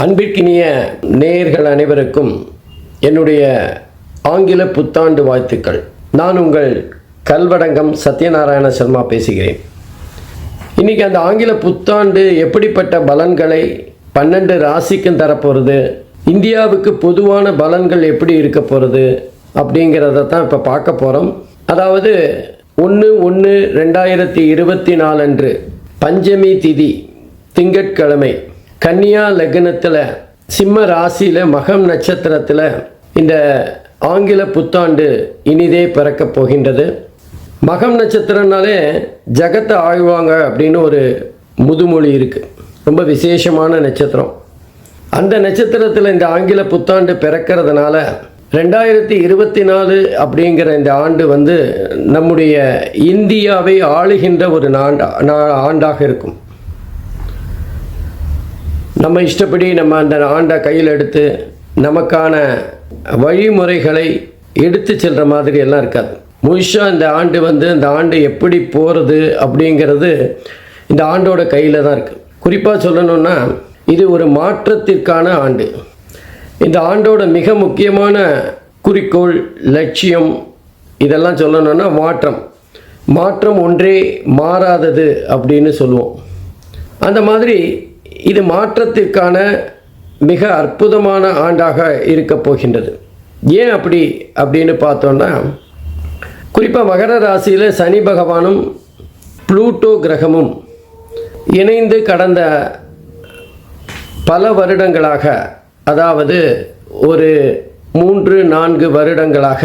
அன்பிற்கினிய நேயர்கள் அனைவருக்கும் என்னுடைய ஆங்கில புத்தாண்டு வாழ்த்துக்கள். நான் உங்கள் கல்வடங்கம் சத்யநாராயண சர்மா பேசுகிறேன். இன்றைக்கி அந்த ஆங்கில புத்தாண்டு எப்படிப்பட்ட பலன்களை 12 ராசிக்கும் தரப்போகிறது, இந்தியாவுக்கு பொதுவான பலன்கள் எப்படி இருக்க போகிறது அப்படிங்கிறத தான் இப்போ பார்க்க போகிறோம். அதாவது 1/1/2024 அன்று பஞ்சமி திதி திங்கட்கிழமை கன்னியா லக்னத்தில் சிம்ம ராசியில் மகம் நட்சத்திரத்தில் இந்த ஆங்கில புத்தாண்டு இனிதே பிறக்கப் போகின்றது. மகம் நட்சத்திரம்னாலே ஜகத்தை ஆழ்வாங்க அப்படின்னு ஒரு முதுமொழி இருக்குது. ரொம்ப விசேஷமான நட்சத்திரம். அந்த நட்சத்திரத்தில் இந்த ஆங்கில புத்தாண்டு பிறக்கிறதுனால 2024 அப்படிங்கிற இந்த ஆண்டு நம்முடைய இந்தியாவை ஆளுகின்ற ஒரு ஆண்டாக இருக்கும். நம்ம இஷ்டப்படி நம்ம அந்த ஆண்டை கையில் எடுத்து நமக்கான வழிமுறைகளை எடுத்து செல்கிற மாதிரி எல்லாம் இருக்காது. முழுசாக இந்த ஆண்டு இந்த ஆண்டு எப்படி போகிறது அப்படிங்கிறது இந்த ஆண்டோட கையில் தான் இருக்குது. குறிப்பாக சொல்லணுன்னா இது ஒரு மாற்றத்திற்கான ஆண்டு. இந்த ஆண்டோட மிக முக்கியமான குறிக்கோள், லட்சியம் இதெல்லாம் சொல்லணுன்னா மாற்றம் ஒன்றே மாறாதது அப்படின்னு சொல்லுவோம். அந்த மாதிரி இது மாற்றத்திற்கான மிக அற்புதமான ஆண்டாக இருக்க போகின்றது. ஏன் அப்படின்னு பார்த்தோன்னா, குறிப்பாக மகர ராசியில் சனி பகவானும் புளூட்டோ கிரகமும் இணைந்து கடந்த பல வருடங்களாக, அதாவது ஒரு 3-4 வருடங்களாக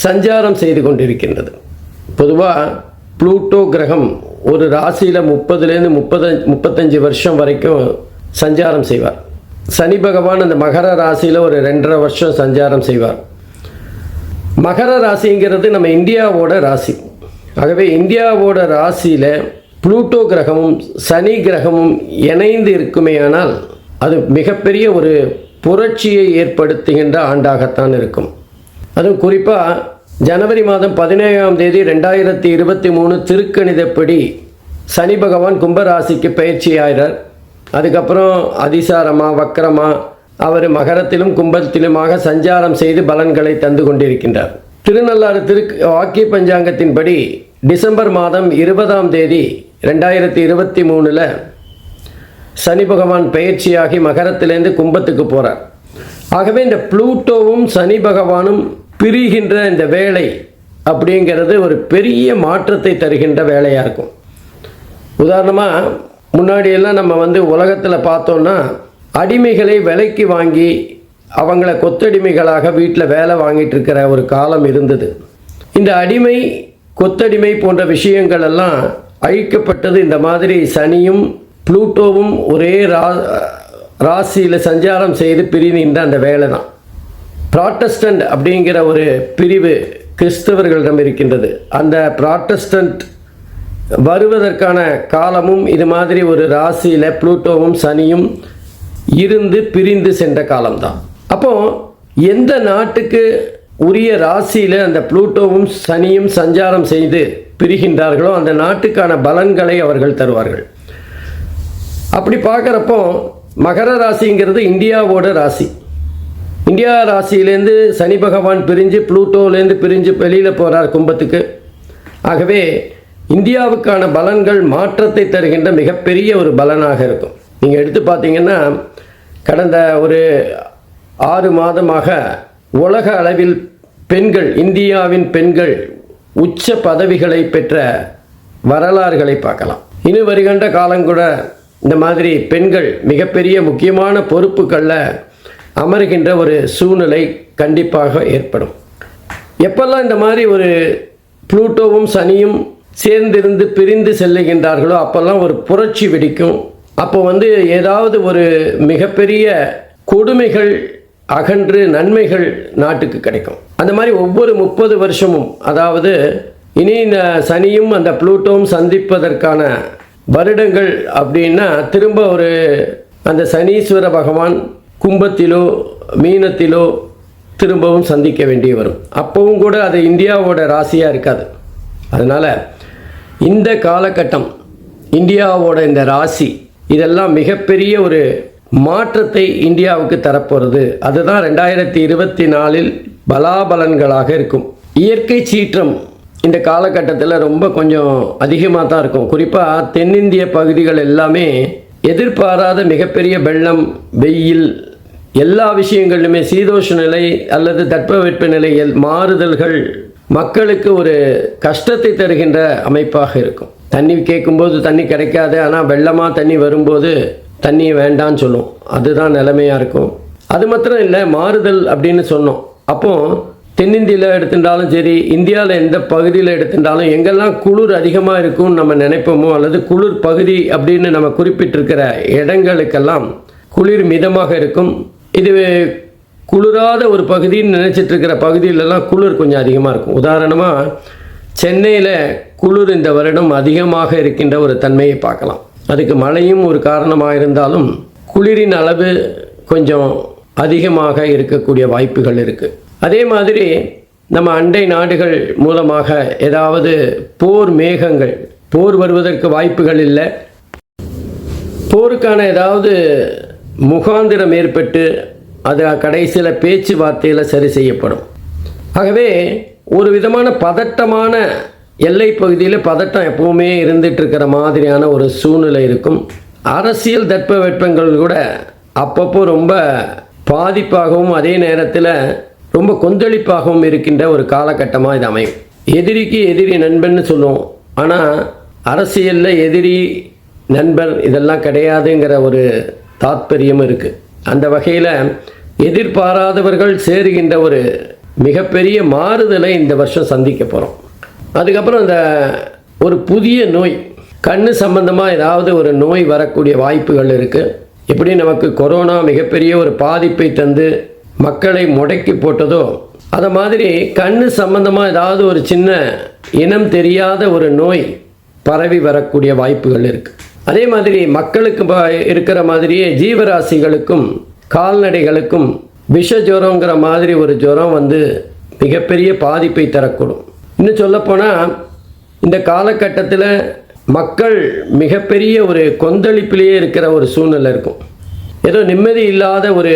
சஞ்சாரம் செய்து கொண்டிருக்கின்றது. பொதுவாக புளூட்டோ கிரகம் ஒரு ராசியில் 30லேருந்து 35 வருஷம் வரைக்கும் சஞ்சாரம் செய்வார். சனி பகவான் அந்த மகர ராசியில் ஒரு 2.5 வருஷம் சஞ்சாரம் செய்வார். மகர ராசிங்கிறது நம்ம இந்தியாவோட ராசி. ஆகவே இந்தியாவோட ராசியில் புளூட்டோ கிரகமும் சனி கிரகமும் இணைந்து இருக்குமேயானால் அது மிகப்பெரிய ஒரு புரட்சியை ஏற்படுத்துகின்ற ஆண்டாகத்தான் இருக்கும். அதுவும் குறிப்பாக ஜனவரி மாதம் 17ஆம் தேதி 2023 திருக்கணிதப்படி சனி பகவான் கும்பராசிக்கு பயிற்சி ஆகிறார். அதுக்கப்புறம் அதிசாரமா வக்கரமா அவர் மகரத்திலும் கும்பத்திலுமாக சஞ்சாரம் செய்து பலன்களை தந்து கொண்டிருக்கின்றார். திருநள்ளாறு வாக்கிய பஞ்சாங்கத்தின்படி டிசம்பர் மாதம் 20ஆம் தேதி 2023 சனி பகவான் பயிற்சியாகி மகரத்திலேருந்து கும்பத்துக்கு போகிறார். ஆகவே இந்த புளூட்டோவும் சனி பகவானும் பிரிகின்ற இந்த வேலை அப்படிங்கிறது ஒரு பெரிய மாற்றத்தை தருகின்ற வேலையாக இருக்கும். உதாரணமாக முன்னாடியெல்லாம் நம்ம உலகத்தில் பார்த்தோன்னா அடிமைகளை விலைக்கு வாங்கி அவங்கள கொத்தடிமைகளாக வீட்டில் வேலை வாங்கிட்டு இருக்கிற ஒரு காலம் இருந்தது. இந்த அடிமை கொத்தடிமை போன்ற விஷயங்கள் எல்லாம் அழிக்கப்பட்டது. இந்த மாதிரி சனியும் புளூட்டோவும் ஒரே ராசியில் சஞ்சாரம் செய்து பிரிகின்ற அந்த வேலை தான். ப்ராட்டஸ்டன்ட் அப்படிங்கிற ஒரு பிரிவு கிறிஸ்தவர்களிடம் இருக்கின்றது. அந்த ப்ராட்டஸ்டன்ட் வருவதற்கான காலமும் இது மாதிரி ஒரு ராசியில் புளூட்டோவும் சனியும் இருந்து பிரிந்து சென்ற காலம்தான். அப்போது எந்த நாட்டுக்கு உரிய ராசியில் அந்த புளூட்டோவும் சனியும் சஞ்சாரம் செய்து பிரிகின்றார்களோ அந்த நாட்டுக்கான பலன்களை அவர்கள் தருவார்கள். அப்படி பார்க்குறப்போ மகர ராசிங்கிறது இந்தியாவோட ராசி. இந்தியா ராசியிலேருந்து சனி பகவான் பிரிஞ்சு புளூட்டோலேருந்து பிரிஞ்சு வெளியில் போகிறார் கும்பத்துக்கு. ஆகவே இந்தியாவுக்கான பலன்கள் மாற்றத்தை தருகின்ற மிகப்பெரிய ஒரு பலனாக இருக்கும். நீங்கள் எடுத்து பார்த்தீங்கன்னா கடந்த ஒரு 6 மாதமாக உலக அளவில் பெண்கள், இந்தியாவின் பெண்கள் உச்ச பதவிகளை பெற்ற வரலாறுகளை பார்க்கலாம். இன்னும் வருகின்ற காலங்கூட இந்த மாதிரி பெண்கள் மிகப்பெரிய முக்கியமான பொறுப்புகளில் அமர்கின்ற ஒரு சூழ்நிலை கண்டிப்பாக ஏற்படும். எப்பெல்லாம் இந்த மாதிரி ஒரு புளூட்டோவும் சனியும் சேர்ந்திருந்து பிரிந்து செல்லுகின்றார்களோ அப்போல்லாம் ஒரு புரட்சி வெடிக்கும். அப்போ ஏதாவது ஒரு மிகப்பெரிய கொடுமைகள் அகன்று நன்மைகள் நாட்டுக்கு கிடைக்கும். அந்த மாதிரி ஒவ்வொரு 30 வருஷமும், அதாவது இனி இந்த சனியும் அந்த புளூட்டோவும் சந்திப்பதற்கான வருடங்கள் அப்படின்னா திரும்ப ஒரு அந்த சனீஸ்வர பகவான் கும்பத்திலோ மீனத்திலோ திரும்பவும் சந்திக்க வேண்டி வரும். அப்பவும் கூட அது இந்தியாவோட ராசியாக இருக்காது. அதனால் இந்த காலகட்டம் இந்தியாவோட இந்த ராசி இதெல்லாம் மிகப்பெரிய ஒரு மாற்றத்தை இந்தியாவுக்கு தரப்போகிறது. அதுதான் 2024 பலாபலன்களாக இருக்கும். இயற்கை சீற்றம் இந்த காலகட்டத்தில் ரொம்ப கொஞ்சம் அதிகமாக தான் இருக்கும். குறிப்பாக தென்னிந்திய பகுதிகள் எல்லாமே எதிர்பாராத மிகப்பெரிய வெள்ளம், வெயில், எல்லா விஷயங்களிலுமே சீதோஷ்ண நிலை அல்லது தட்பவெட்ப நிலையில் மாறுதல்கள் மக்களுக்கு ஒரு கஷ்டத்தை தருகின்ற அமைப்பாக இருக்கும். தண்ணி கேட்கும்போது தண்ணி கிடைக்காது, ஆனால் வெள்ளமாக தண்ணி வரும்போது தண்ணி வேண்டான்னு சொல்லும். அதுதான் நிலைமையாக இருக்கும். அது மாத்திரம் இல்லை, மாறுதல் அப்படின்னு சொன்னோம். அப்போது தென்னிந்தியில் எடுத்துட்டாலும் சரி, இந்தியாவில் எந்த பகுதியில் எடுத்துட்டாலும் எங்கெல்லாம் குளிர் அதிகமாக இருக்கும்னு நம்ம நினைப்போமோ, அல்லது குளிர் பகுதி அப்படின்னு நம்ம குறிப்பிட்டிருக்கிற இடங்களுக்கெல்லாம் குளிர் மிதமாக இருக்கும். இது குளிராத ஒரு பகுதின்னு நினச்சிட்டு இருக்கிற பகுதியிலலாம் குளிர் கொஞ்சம் அதிகமாக இருக்கும். உதாரணமாக சென்னையில் குளிர் இந்த வருடம் அதிகமாக இருக்கின்ற ஒரு தன்மையை பார்க்கலாம். அதுக்கு மழையும் ஒரு காரணமாக இருந்தாலும் குளிரின் அளவு கொஞ்சம் அதிகமாக இருக்கக்கூடிய வாய்ப்புகள் இருக்குது. அதே மாதிரி நம்ம அண்டை நாடுகள் மூலமாக ஏதாவது போர் மேகங்கள், போர் வருவதற்கு வாய்ப்புகள் இல்லை. போருக்கான ஏதாவது முகாந்திரம் ஏற்பட்டு அது கடைசியில் பேச்சுவார்த்தையில் சரி செய்யப்படும். ஆகவே ஒரு விதமான பதட்டமான எல்லை பகுதியில் பதட்டம் எப்பவுமே இருந்துட்டு இருக்கிற மாதிரியான ஒரு சூழ்நிலை இருக்கும். அரசியல் தட்பவெட்பங்கள் கூட அப்பப்போ ரொம்ப பாதிப்பாகவும் அதே நேரத்தில் ரொம்ப கொந்தளிப்பாகவும் இருக்கின்ற ஒரு காலகட்டமாக இது அமையும். எதிரிக்கு எதிரி நண்பன்னு சொல்லுவோம், ஆனால் அரசியலில் எதிரி நண்பர் இதெல்லாம் கிடையாதுங்கிற ஒரு தாத்பரியம் இருக்குது. அந்த வகையில் எதிர்பாராதவர்கள் சேருகின்ற ஒரு மிகப்பெரிய மாறுதலை இந்த வருஷம் சந்திக்க போகிறோம். அதுக்கப்புறம் இந்த ஒரு புதிய நோய், கண்ணு சம்பந்தமாக ஏதாவது ஒரு நோய் வரக்கூடிய வாய்ப்புகள் இருக்குது. எப்படி நமக்கு கொரோனா மிகப்பெரிய ஒரு பாதிப்பை தந்து மக்களை முடக்கி போட்டதோ, அதை மாதிரி கண்ணு சம்பந்தமாக ஏதாவது ஒரு சின்ன இனம் தெரியாத ஒரு நோய் பரவி வரக்கூடிய வாய்ப்புகள் இருக்குது. அதே மாதிரி மக்களுக்கு இருக்கிற மாதிரியே ஜீவராசிகளுக்கும் கால்நடைகளுக்கும் விஷ ஜுரங்கிற மாதிரி ஒரு ஜுரம் வந்து மிகப்பெரிய பாதிப்பை தரக்கூடும். இன்னும் சொல்லப்போனால் இந்த காலகட்டத்தில் மக்கள் மிகப்பெரிய ஒரு கொந்தளிப்பிலேயே இருக்கிற ஒரு சூழ்நிலை இருக்கும். ஏதோ நிம்மதி இல்லாத ஒரு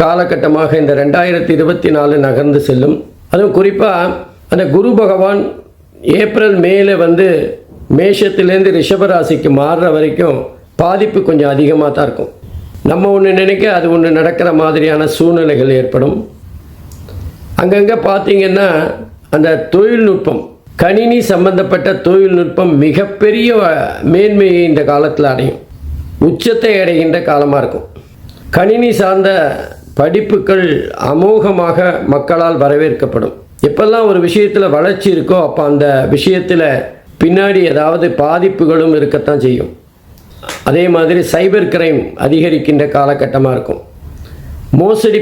காலகட்டமாக இந்த 2024 நகர்ந்து செல்லும். அதுவும் குறிப்பாக அந்த குரு பகவான் ஏப்ரல் மேலே வந்து மேஷத்திலேருந்து ரிஷபராசிக்கு மாறுற வரைக்கும் பாதிப்பு கொஞ்சம் அதிகமாக தான் இருக்கும். நம்ம ஒன்று நினைக்க அது ஒன்று நடக்கிற மாதிரியான சூழ்நிலைகள் ஏற்படும். அங்கங்கே பார்த்திங்கன்னா அந்த தொழில்நுட்பம், கணினி சம்பந்தப்பட்ட தொழில்நுட்பம் மிகப்பெரிய மேன்மையை இந்த காலத்தில் அடையும், உச்சத்தை அடைகின்ற காலமாக இருக்கும். கணினி சார்ந்த படிப்புகள் அமோகமாக மக்களால் வரவேற்கப்படும். எப்பெல்லாம் ஒரு விஷயத்தில் வளர்ச்சி இருக்கோ அப்போ அந்த விஷயத்தில் பின்னாடி ஏதாவது பாதிப்புகளும் இருக்கத்தான் செய்யும். அதே மாதிரி சைபர் கிரைம் அதிகரிக்கின்ற காலகட்டமாக இருக்கும். மோசடி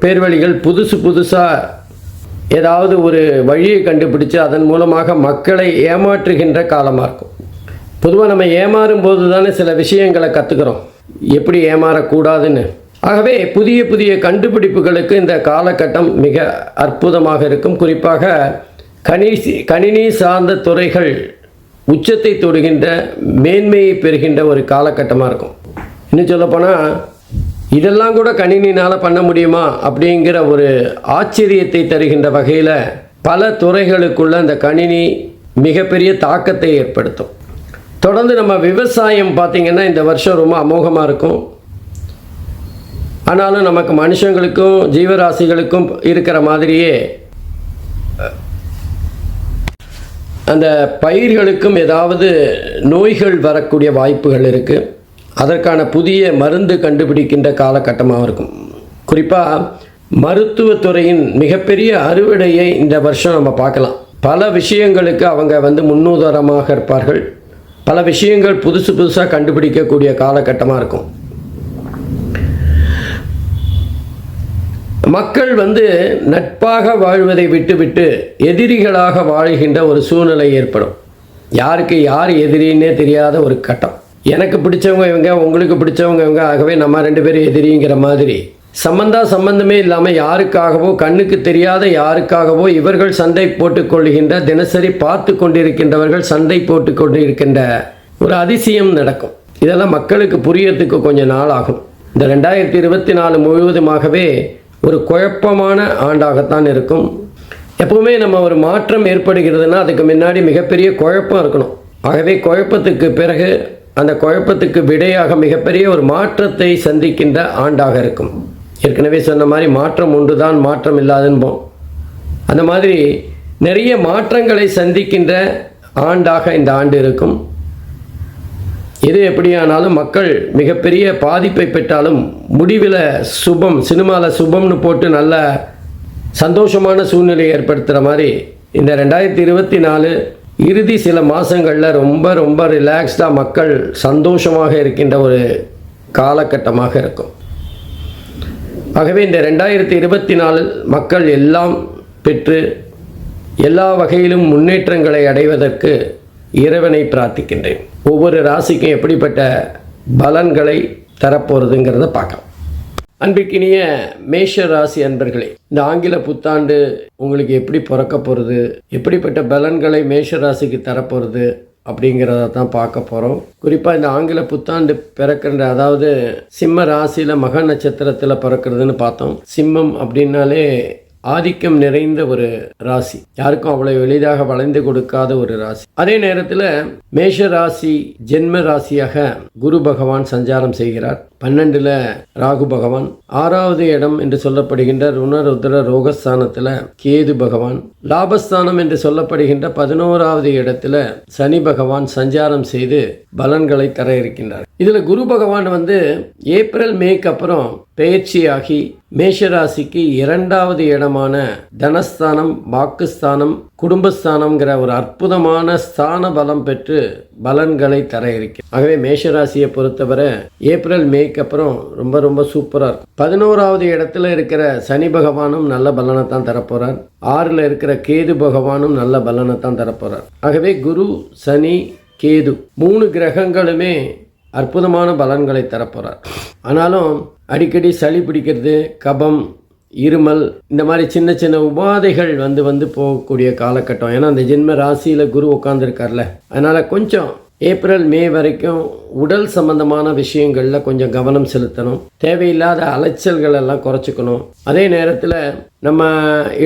பேர்வழிகள் புதுசாக ஏதாவது ஒரு வழியை கண்டுபிடிச்சு அதன் மூலமாக மக்களை ஏமாற்றுகின்ற காலமாக இருக்கும். பொதுவாக நம்ம ஏமாறும் போது தானே சில விஷயங்களை கற்றுக்கிறோம், எப்படி ஏமாறக்கூடாதுன்னு. ஆகவே புதிய புதிய கண்டுபிடிப்புகளுக்கு இந்த காலகட்டம் மிக அற்புதமாக இருக்கும். குறிப்பாக கணினி சார்ந்த துறைகள் உச்சத்தை தொடுகின்ற மேன்மையை பெறுகின்ற ஒரு காலகட்டமாக இருக்கும். இன்னும் சொல்லப்போனால் இதெல்லாம் கூட கணினினால் பண்ண முடியுமா அப்படிங்கிற ஒரு ஆச்சரியத்தை தருகின்ற வகையில் பல துறைகளுக்குள்ள அந்த கணினி மிகப்பெரிய தாக்கத்தை ஏற்படுத்தும். தொடர்ந்து நம்ம விவசாயம் பார்த்திங்கன்னா இந்த வருஷம் ரொம்ப அமோகமாக இருக்கும். ஆனாலும் நமக்கு மனுஷங்களுக்கும் ஜீவராசிகளுக்கும் இருக்கிற மாதிரியே அந்த பயிர்களுக்கும் ஏதாவது நோய்கள் வரக்கூடிய வாய்ப்புகள் இருக்குது. அதற்கான புதிய மருந்து கண்டுபிடிக்கின்ற காலகட்டமாக இருக்கும். குறிப்பாக மருத்துவத்துறையின் மிகப்பெரிய அறுவடையை இந்த வருஷம் நம்ம பார்க்கலாம். பல விஷயங்களுக்கு அவங்க வந்து முன்னுதாரணமாக இருப்பார்கள். பல விஷயங்கள் புதுசாக கண்டுபிடிக்கக்கூடிய காலகட்டமாக இருக்கும். மக்கள் வந்து நட்பாக வாழ்வதை விட்டுவிட்டு எதிரிகளாக வாழ்கின்ற ஒரு சூழ்நிலை ஏற்படும். யாருக்கு யார் எதிரின்னே தெரியாத ஒரு கட்டம். எனக்கு பிடிச்சவங்க இவங்க, உங்களுக்கு பிடிச்சவங்க இவங்க, ஆகவே நம்ம 2 பேரும் எதிரிங்கிற மாதிரி சம்பந்தமே இல்லாமல் யாருக்காகவோ, கண்ணுக்கு தெரியாத யாருக்காகவோ இவர்கள் சண்டை போட்டுக்கொள்கின்ற, தினசரி பார்த்து கொண்டிருக்கின்றவர்கள் சண்டை போட்டு கொண்டிருக்கின்ற ஒரு அதிசயம் நடக்கும். இதெல்லாம் மக்களுக்கு புரியறதுக்கு கொஞ்சம் நாள் ஆகும். இந்த 2024 முழுவதுமாகவே ஒரு குழப்பமான ஆண்டாகத்தான் இருக்கும். எப்பவுமே நம்ம ஒரு மாற்றம் ஏற்படுகிறதுனா அதுக்கு முன்னாடி மிகப்பெரிய குழப்பம் இருக்கணும். ஆகவே குழப்பத்துக்கு பிறகு அந்த குழப்பத்துக்கு விடையாக மிகப்பெரிய ஒரு மாற்றத்தை சந்திக்கின்ற ஆண்டாக இருக்கும். ஏற்கனவே சொன்ன மாதிரி மாற்றம் ஒன்று தான், மாற்றம் இல்லாதன்போம். அந்த மாதிரி நிறைய மாற்றங்களை சந்திக்கின்ற ஆண்டாக இந்த ஆண்டு இருக்கும். எது எப்படியானாலும் மக்கள் மிகப்பெரிய பாதிப்பை பெற்றாலும் முடிவில் சுபம், சினிமாவில் சுபம்னு போட்டு நல்ல சந்தோஷமான சூழ்நிலை ஏற்படுத்துகிற மாதிரி இந்த 2024 இறுதி சில மாதங்களில் ரொம்ப ரொம்ப ரிலாக்ஸ்டாக மக்கள் சந்தோஷமாக இருக்கின்ற ஒரு காலகட்டமாக இருக்கும். ஆகவே இந்த 2024 மக்கள் எல்லாம் பெற்று எல்லா வகையிலும் முன்னேற்றங்களை அடைவதற்கு இறைவனை பிரார்த்திக்கின்றேன். ஒவ்வொரு ராசிக்கும் எப்படிப்பட்ட பலன்களை தரப்போகிறதுங்கிறத பார்க்கலாம். அன்பிற்கினிய மேஷ ராசி அன்பர்களே, இந்த ஆங்கில புத்தாண்டு உங்களுக்கு எப்படி பிறக்க போகிறது, எப்படிப்பட்ட பலன்களை மேஷ ராசிக்கு தரப்போகிறது அப்படிங்கிறத தான் பார்க்க போகிறோம். குறிப்பாக இந்த ஆங்கில புத்தாண்டு பிறக்கின்ற, அதாவது சிம்ம ராசியில் மக நட்சத்திரத்தில் பிறக்கிறதுன்னு பார்த்தோம். சிம்மம் அப்படின்னாலே ஆதிக்கம் நிறைந்த ஒரு ராசி, யாருக்கும் அவ்வளவு எளிதாக வளைந்து கொடுக்காத ஒரு ராசி. அதே நேரத்தில் மேஷ ராசி ஜென்ம ராசியாக குரு பகவான் சஞ்சாரம் செய்கிறார். 12ல் ராகு பகவான், 6வது இடம் என்று சொல்லப்படுகின்ற ருணருத்ர ரோகஸ்தானத்தில் கேது பகவான், லாபஸ்தானம் என்று சொல்லப்படுகின்ற 11வது இடத்துல சனி பகவான் சஞ்சாரம் செய்து பலன்களை தர இருக்கின்றார். இதில் குரு பகவான் ஏப்ரல் மேக்கு அப்புறம் பெயர்ச்சியாகி மேஷராசிக்கு 2வது இடமான தனஸ்தானம், வாக்குஸ்தானம், குடும்பஸ்தானம்ங்கிற ஒரு அற்புதமான ஸ்தான பலம் பெற்று பலன்களை தர இருக்கிறது. ஆகவே மேஷராசியை பொறுத்தவரை ஏப்ரல் மேக்கு அப்புறம் ரொம்ப ரொம்ப சூப்பராக இருக்கும். 11வது இடத்துல இருக்கிற சனி பகவானும் நல்ல பலனை தான் தரப்போறார். 6ல் இருக்கிற கேது பகவானும் நல்ல பலனை தான் தரப்போறார். ஆகவே குரு, சனி, கேது 3 கிரகங்களுமே அற்புதமான பலன்களை தரப்போறார். ஆனாலும் அடிக்கடி சளி பிடிக்கிறது, கபம், இருமல், இந்த மாதிரி சின்ன சின்ன உபாதைகள் வந்து போகக்கூடிய காலகட்டம். ஏன்னா அந்த ஜென்ம ராசியில் குரு உட்காந்துருக்கார்ல, அதனால் கொஞ்சம் ஏப்ரல் மே வரைக்கும் உடல் சம்பந்தமான விஷயங்களில் கொஞ்சம் கவனம் செலுத்தணும். தேவையில்லாத அலைச்சல்கள் எல்லாம் குறைச்சிக்கணும். அதே நேரத்தில் நம்ம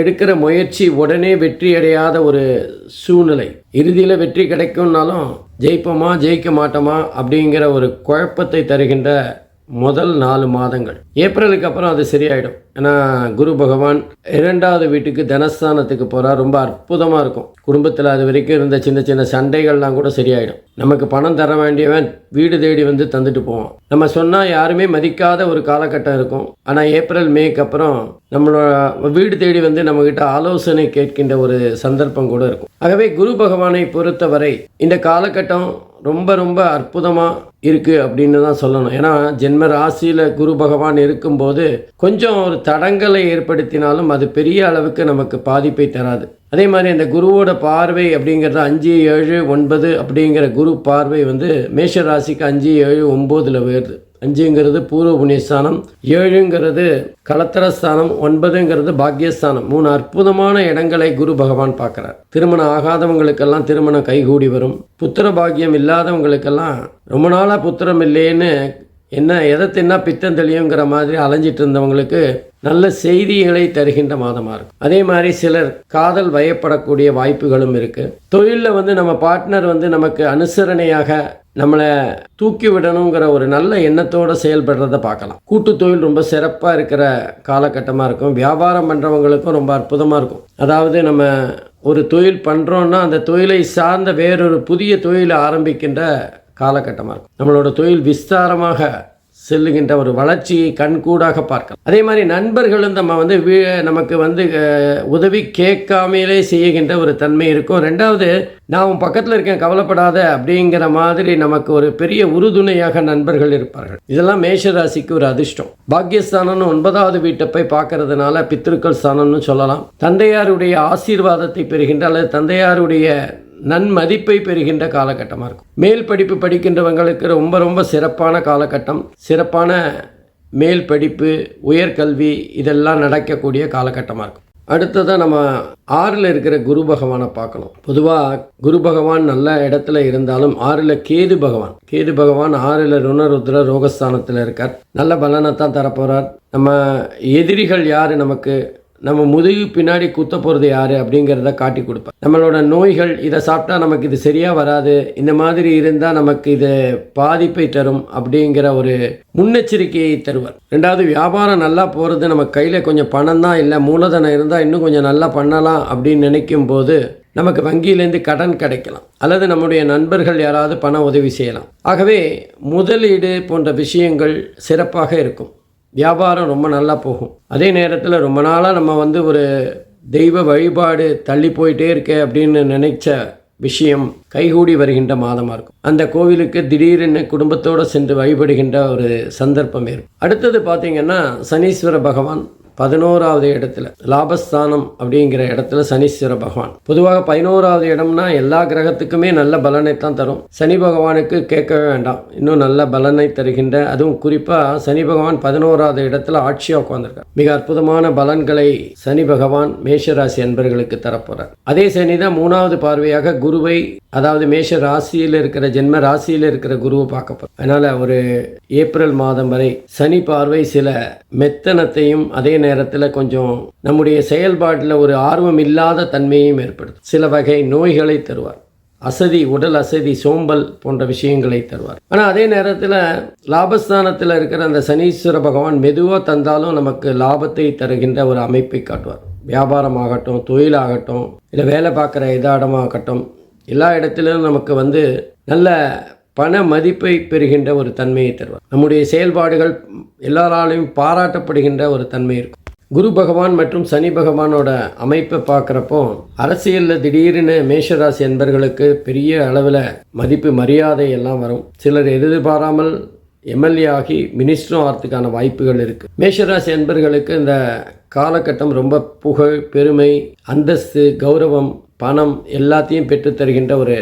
எடுக்கிற முயற்சி உடனே வெற்றி அடையாத ஒரு சூழ்நிலை, இறுதியில் வெற்றி கிடைக்கும்னாலும் ஜெயிப்போமா ஜெயிக்க மாட்டோமா அப்படிங்கிற ஒரு குழப்பத்தை தருகின்ற முதல் 4 மாதங்கள். ஏப்ரலுக்கு அப்புறம் அது சரியாயிடும். ஏன்னா குரு பகவான் 2வது வீட்டுக்கு தனஸ்தானத்துக்கு போகிறார். ரொம்ப அற்புதமாக இருக்கும். குடும்பத்தில் அது வரைக்கும் இருந்த சின்ன சின்ன சண்டைகள்லாம் கூட சரியாயிடும். நமக்கு பணம் தர வேண்டியவன் வீடு தேடி தந்துட்டு போவோம். நம்ம சொன்னால் யாருமே மதிக்காத ஒரு காலகட்டம் இருக்கும். ஆனால் ஏப்ரல் மேக்கு அப்புறம் நம்மளோட வீடு தேடி நம்மக்கிட்ட ஆலோசனை கேட்கின்ற ஒரு சந்தர்ப்பம் கூட இருக்கும். ஆகவே குரு பகவானை பொறுத்தவரை இந்த காலகட்டம் ரொம்ப ரொம்ப அற்புதமாக இருக்குது அப்படின்னு தான் சொல்லணும். ஏன்னா ஜென்ம ராசியில் குரு பகவான் இருக்கும்போது கொஞ்சம் ஒரு தடங்களை ஏற்படுத்தினாலும் அது பெரிய அளவுக்கு நமக்கு பாதிப்பை தராது. அதே மாதிரி அந்த குருவோட பார்வை அப்படிங்கிறது 5, 7, 9 அப்படிங்கிற குரு பார்வை மேஷ ராசிக்கு 5, 7, 9ல் வருது. 5ங்கிறது பூர்வ புண்ணியஸ்தானம், 7ங்கிறது கலத்திரஸ்தானம், 9ங்கிறது பாக்யஸ்தானம். 3 அற்புதமான இடங்களை குரு பகவான் பார்க்குறார். திருமணம் ஆகாதவங்களுக்கெல்லாம் திருமணம் கைகூடி வரும். புத்திர பாக்கியம் இல்லாதவங்களுக்கெல்லாம் ரொம்ப நாளாக புத்திரம் இல்லைன்னு எதை தின்னா பித்தம் தெளியுங்கிற மாதிரி அலைஞ்சிட்டு இருந்தவங்களுக்கு நல்ல செய்திகளை தருகின்ற மாதமாக இருக்கும். அதே மாதிரி சிலர் காதல் வயப்படக்கூடிய வாய்ப்புகளும் இருக்குது. தொழிலில் நம்ம பார்ட்னர் நமக்கு அனுசரணையாக நம்மளை தூக்கி விடணுங்கிற ஒரு நல்ல எண்ணத்தோடு செயல்படுறத பார்க்கலாம். கூட்டு தொழில் ரொம்ப சிறப்பாக இருக்கிற காலகட்டமாக இருக்கும். வியாபாரம் பண்ணுறவங்களுக்கும் ரொம்ப அற்புதமாக இருக்கும். அதாவது நம்ம ஒரு தொழில் பண்ணுறோன்னா அந்த தொழிலை சார்ந்த வேறொரு புதிய தொழிலை ஆரம்பிக்கின்ற காலகட்டமாக இருக்கும். நம்மளோட தொழில் விஸ்தாரமாக செல்லுகின்ற ஒரு வளர்ச்சியை கண்கூடாக பார்க்கலாம். அதே மாதிரி நண்பர்களும் நமக்கு உதவி கேட்காமலே செய்கின்ற ஒரு தன்மை இருக்கும். 2வது, நான் பக்கத்தில் இருக்கேன் கவலைப்படாத அப்படிங்கிற மாதிரி நமக்கு ஒரு பெரிய உறுதுணையாக நண்பர்கள் இருப்பார்கள். இதெல்லாம் மேஷராசிக்கு ஒரு அதிர்ஷ்டம். பாக்யஸ்தானம்னு 9வது வீட்டை போய் பார்க்கறதுனால பித்ருக்கள் ஸ்தானம்னு சொல்லலாம். தந்தையாருடைய ஆசீர்வாதத்தை பெறுகின்ற அல்லது தந்தையாருடைய நன்மதிப்பை பெறுகின்ற காலகட்டமாக இருக்கும். மேல் படிப்பு படிக்கின்றவங்களுக்கு ரொம்ப ரொம்ப சிறப்பான காலகட்டம். சிறப்பான மேல் படிப்பு, உயர்கல்வி இதெல்லாம் நடக்கக்கூடிய காலகட்டமாக இருக்கும். அடுத்ததாக நம்ம 6ல் இருக்கிற குரு பகவானை பார்க்கணும். பொதுவாக குரு பகவான் நல்ல இடத்துல இருந்தாலும் 6ல் கேது பகவான் 6ல் ருணருத்ர ரோகஸ்தானத்தில் இருக்கார். நல்ல பலனை தான் தரப்போகிறார். நம்ம எதிரிகள் யார், நமக்கு நம்ம முதுகு பின்னாடி குத்த போகிறது யார் அப்படிங்கிறத காட்டி கொடுப்பார். நம்மளோட நோய்கள் இதை சாப்பிட்டா நமக்கு இது சரியாக வராது, இந்த மாதிரி இருந்தால் நமக்கு இது பாதிப்பை தரும் அப்படிங்கிற ஒரு முன்னெச்சரிக்கையை தருவார். 2வது வியாபாரம் நல்லா போகிறது, நம்ம கையில் கொஞ்சம் பணம் தான் இல்லை, மூலதனம் இருந்தால் இன்னும் கொஞ்சம் நல்லா பண்ணலாம் அப்படின்னு நினைக்கும் போது நமக்கு வங்கியிலேருந்து கடன் கிடைக்கலாம், அல்லது நம்முடைய நண்பர்கள் யாராவது பண உதவி செய்யலாம். ஆகவே முதலீடு போன்ற விஷயங்கள் சிறப்பாக இருக்கும். வியாபாரம் ரொம்ப நல்லா போகும். அதே நேரத்தில் ரொம்ப நாளாக நம்ம ஒரு தெய்வ வழிபாடு தள்ளி போயிட்டே இருக்கே அப்படின்னு நினைச்ச விஷயம் கைகூடி வருகின்ற மாதமாக இருக்கும். அந்த கோவிலுக்கு திடீரென்னு குடும்பத்தோடு சென்று வழிபடுகின்ற ஒரு சந்தர்ப்பம் இருக்கும். அடுத்தது பார்த்திங்கன்னா சனீஸ்வர பகவான் 11வது இடத்துல, லாபஸ்தானம் அப்படிங்கிற இடத்துல சனீஸ்வர பகவான். பொதுவாக 11வது இடம்னா எல்லா கிரகத்துக்குமே நல்ல பலனை தான் தரும். சனி பகவானுக்கு கேட்கவே வேண்டாம், இன்னும் நல்ல பலனை தருகின்ற, அதுவும் குறிப்பாக சனி பகவான் 11வது இடத்துல ஆட்சியாக உட்கார்ந்திருக்கார். மிக அற்புதமான பலன்களை சனி பகவான் மேஷராசி அன்பர்களுக்கு தரப்போறார். அதே சனி தான் 3வது பார்வையாக குருவை, அதாவது மேஷ ராசியில் இருக்கிற ஜென்ம ராசியில் இருக்கிற குருவை பார்க்க போகிறோம். அதனால் ஒரு ஏப்ரல் மாதம் வரை சனி பார்வை சில மெத்தனத்தையும் அதே நேரத்தில் கொஞ்சம் நம்முடைய செயல்பாட்டில் ஒரு ஆர்வம் இல்லாத தன்மையையும் ஏற்படுத்தும். சில வகை நோய்களை தருவார், அசதி, உடல் அசதி, சோம்பல் போன்ற விஷயங்களை தருவார். ஆனால் அதே நேரத்தில் லாபஸ்தானத்தில் இருக்கிற அந்த சனீஸ்வர பகவான் மெதுவாக தந்தாலும் நமக்கு லாபத்தை தருகின்ற ஒரு அமைப்பை காட்டுவார். வியாபாரமாகட்டும், தொழிலாகட்டும், இல்லை வேலை பார்க்குற இடமாகட்டும், எல்லா இடத்திலும் நமக்கு நல்ல பண மதிப்பை பெறுகின்ற ஒரு தன்மையை தருவார். நம்முடைய செயல்பாடுகள் எல்லாராலையும் பாராட்டப்படுகின்ற ஒரு தன்மை இருக்கும். குரு பகவான் மற்றும் சனி பகவானோட அமைப்பை பார்க்குறப்போ அரசியலில் திடீர்னு மேஷராசி என்பர்களுக்கு பெரிய அளவில் மதிப்பு மரியாதை எல்லாம் வரும். சிலர் எதிர்பாராமல் எம்எல்ஏ ஆகி மினிஸ்டரும் ஆகிறதுக்கான வாய்ப்புகள் இருக்குது. மேஷராசி என்பர்களுக்கு இந்த காலகட்டம் ரொம்ப புகழ், பெருமை, அந்தஸ்து, கௌரவம், பணம் எல்லாத்தையும் பெற்று தருகின்ற ஒரு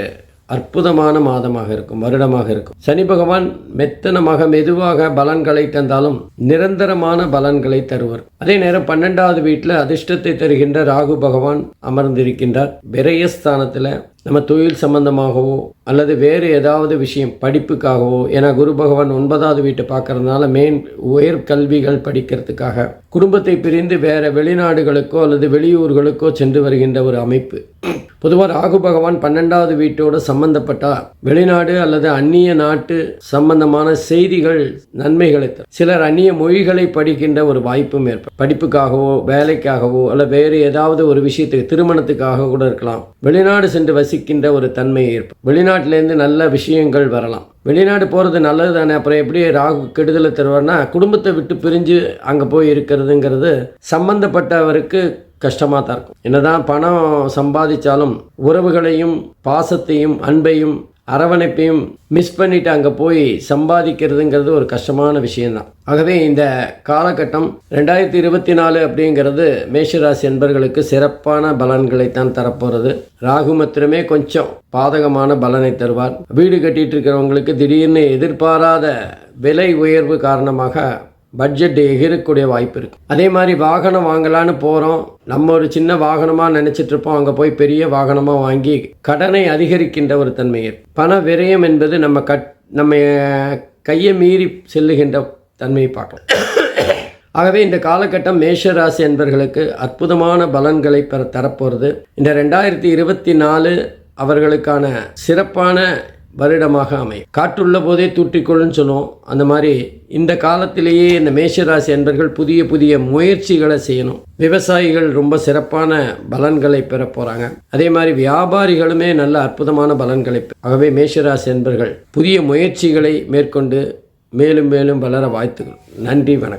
அற்புதமான மாதமாக இருக்கும், வருடமாக இருக்கும். சனி பகவான் மெத்தனமாக மெதுவாக பலன்களை தந்தாலும் நிரந்தரமான பலன்களை தருவார். அதே நேரம் 12வது வீட்டில் அதிர்ஷ்டத்தை தருகின்ற ராகு பகவான் அமர்ந்திருக்கின்றார். விரயஸ்தானத்தில் நம்ம தொழில் சம்பந்தமாகவோ அல்லது வேறு ஏதாவது விஷயம் படிப்புக்காகவோ, ஏன்னா குரு பகவான் 9வது வீட்டை பார்க்கறதுனால உயர் கல்விகள் படிக்கிறதுக்காக குடும்பத்தை பிரிந்து வேற வெளிநாடுகளுக்கோ அல்லது வெளியூர்களுக்கோ சென்று வருகின்ற ஒரு அமைப்பு. பொதுவாக ராகு பகவான் 12வது வீட்டோடு சம்பந்தப்பட்டால் வெளிநாடு அல்லது அந்நிய நாட்டு சம்பந்தமான செய்திகள் நன்மைகளை தரும். சிலர் அந்நிய மொழிகளை படிக்கின்ற ஒரு வாய்ப்பும் ஏற்படும். படிப்புக்காகவோ வேலைக்காகவோ அல்ல வேறு ஏதாவது ஒரு விஷயத்துக்கு, திருமணத்துக்காக கூட இருக்கலாம், வெளிநாடு சென்று வசிக்கின்ற ஒரு தன்மை ஏற்படும். வெளிநாட்டிலேருந்து நல்ல விஷயங்கள் வரலாம். வெளிநாடு போகிறது நல்லது தானே, அப்புறம் எப்படி ராகு கெடுதலை தருவார்னா, குடும்பத்தை விட்டு பிரிஞ்சு அங்கே போய் இருக்கிறதுங்கிறது சம்பந்தப்பட்டவருக்கு கஷ்டமாக தான் இருக்கும். என்னதான் பணம் சம்பாதிச்சாலும் உறவுகளையும் பாசத்தையும் அன்பையும் அரவணைப்பையும் மிஸ் பண்ணிட்டு அங்கே போய் சம்பாதிக்கிறதுங்கிறது ஒரு கஷ்டமான விஷயம்தான். ஆகவே இந்த காலகட்டம் 2024 அப்படிங்கிறது மேஷராசி என்பர்களுக்கு சிறப்பான பலன்களைத்தான் தரப்போகிறது. ராகு மாத்திரமே கொஞ்சம் பாதகமான பலனை தருவார். வீடு கட்டிட்டு இருக்கிறவங்களுக்கு திடீர்னு எதிர்பாராத விலை உயர்வு காரணமாக பட்ஜெட் எகிரக்கூடிய வாய்ப்பு இருக்குது. அதே மாதிரி வாகனம் வாங்கலான்னு போகிறோம், நம்ம ஒரு சின்ன வாகனமாக நினச்சிட்ருப்போம், அங்கே போய் பெரிய வாகனமாக வாங்கி கடனை அதிகரிக்கின்ற ஒரு தன்மை இருக்குது. பண விரயம் என்பது நம்ம கையை மீறி செல்லுகின்ற தன்மையை பார்க்கலாம். ஆகவே இந்த காலகட்டம் மேஷராசி என்பர்களுக்கு அற்புதமான பலன்களை தரப்போகிறது. இந்த 2024 அவர்களுக்கான சிறப்பான வருடமாக அமையும். காற்றுள்ள போதே தூற்றிக்கொள்ளுன்னு சொல்லுவோம். அந்த மாதிரி இந்த காலத்திலேயே இந்த மேஷராசி என்பர்கள் புதிய புதிய முயற்சிகளை செய்யணும். விவசாயிகள் ரொம்ப சிறப்பான பலன்களை பெற போகிறாங்க. அதே மாதிரி வியாபாரிகளுமே நல்ல அற்புதமான பலன்களை. ஆகவே மேஷராசி என்பர்கள் புதிய முயற்சிகளை மேற்கொண்டு மேலும் மேலும் வளர வாழ்த்துக்கள். நன்றி, வணக்கம்.